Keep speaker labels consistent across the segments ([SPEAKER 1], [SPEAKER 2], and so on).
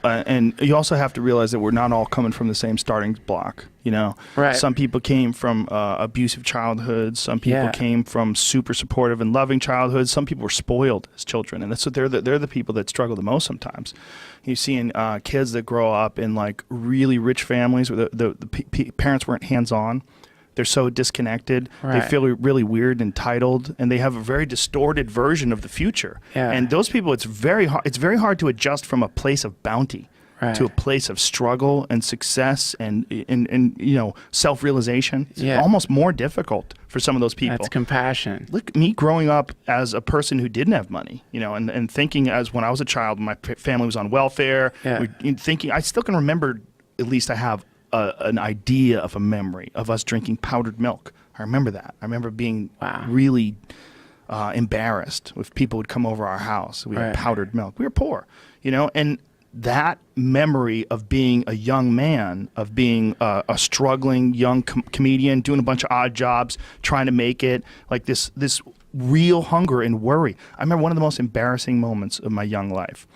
[SPEAKER 1] and you also have to realize that we're not all coming from the same starting block. You know,
[SPEAKER 2] Right.
[SPEAKER 1] Some people came from abusive childhoods. Some people came from super supportive and loving childhoods. Some people were spoiled as children, and that's what they're the people that struggle the most sometimes. You're seeing kids that grow up in like really rich families where the parents weren't hands-on. They're so disconnected.
[SPEAKER 2] Right.
[SPEAKER 1] They feel really weird and entitled, and they have a very distorted version of the future.
[SPEAKER 2] Yeah.
[SPEAKER 1] And those people, it's very hard to adjust from a place of bounty to a place of struggle and success and you know, self-realization. It's almost more difficult for some of those people.
[SPEAKER 2] That's compassion.
[SPEAKER 1] Look, me growing up as a person who didn't have money, you know, and thinking as when I was a child, my family was on welfare. Thinking, I still can remember, at least I have an idea of a memory of us drinking powdered milk. I remember that. I remember being really embarrassed if people would come over our house. We had powdered milk. We were poor, you know, and that memory of being a young man, of being a struggling young comedian, doing a bunch of odd jobs, trying to make it, like this real hunger and worry. I remember one of the most embarrassing moments of my young life.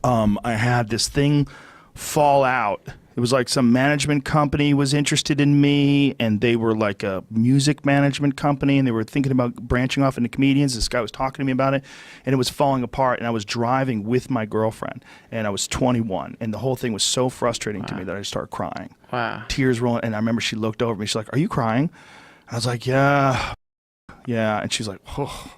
[SPEAKER 1] I had this thing fall out. It was like some management company was interested in me, and they were like a music management company, and they were thinking about branching off into comedians. This guy was talking to me about it, and it was falling apart, and I was driving with my girlfriend, and I was 21, and the whole thing was so frustrating to me that I just started crying. Tears rolling, and I remember she looked over at me. She's like, "Are you crying?" I was like, yeah, and she's like, oh.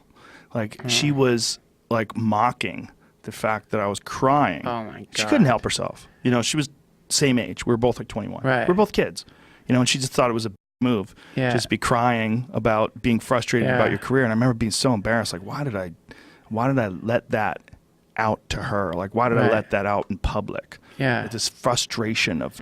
[SPEAKER 1] Like, she was like mocking the fact that I was crying.
[SPEAKER 2] Oh my God.
[SPEAKER 1] She couldn't help herself. You know, she was same age. We were both like 21.
[SPEAKER 2] Right.
[SPEAKER 1] We were both kids. You know, and she just thought it was a move. Just be crying about being frustrated about your career. And I remember being so embarrassed. Like, why did I let that out to her? Like, why did I let that out in public? This frustration of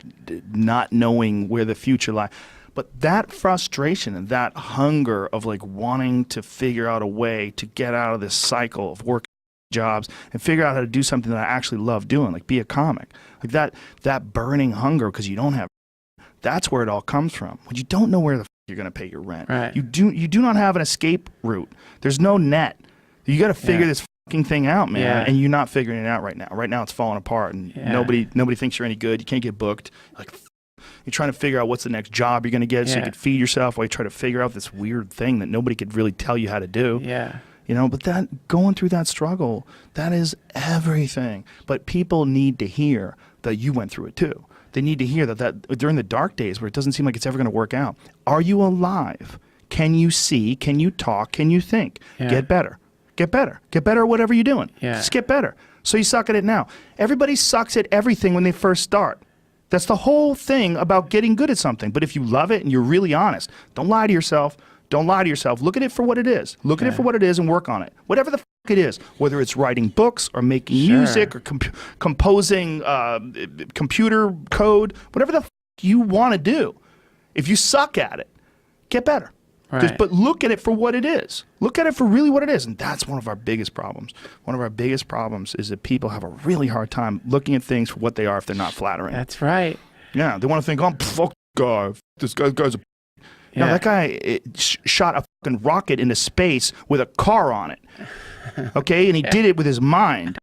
[SPEAKER 1] not knowing where the future lies. But that frustration and that hunger of like wanting to figure out a way to get out of this cycle of work jobs and figure out how to do something that I actually love doing, like be a comic. Like that burning hunger because you don't have, that's where it all comes from. When you don't know where the you're going to pay your rent. You do not have an escape route. There's no net. You got to figure this fucking thing out, man. And you're not figuring it out right now. Right now it's falling apart, and nobody thinks you're any good. You can't get booked. Like, you're trying to figure out what's the next job you're going to get so you could feed yourself while you try to figure out this weird thing that nobody could really tell you how to do. You know, but that going through that struggle, that is everything. But people need to hear that you went through it too. They need to hear that during the dark days where it doesn't seem like it's ever going to work out. Are you alive? Can you see? Can you talk? Can you think? Get better. Get better. Get better at whatever you're doing. Just get better. So you suck at it now. Everybody sucks at everything when they first start. That's the whole thing about getting good at something. But if you love it and you're really honest, don't lie to yourself. Don't lie to yourself. Look at it for what it is. Look at it for what it is and work on it. Whatever the fuck it is, whether it's writing books or making music or composing computer code, whatever the fuck you want to do. If you suck at it, get better. But look at it for what it is. Look at it for really what it is. And that's one of our biggest problems. One of our biggest problems is that people have a really hard time looking at things for what they are if they're not flattering.
[SPEAKER 2] That's right.
[SPEAKER 1] Yeah, they want to think, oh, fuck guy. This guy's a... Now, that guy shot a fucking rocket into space with a car on it. Okay? And he did it with his mind.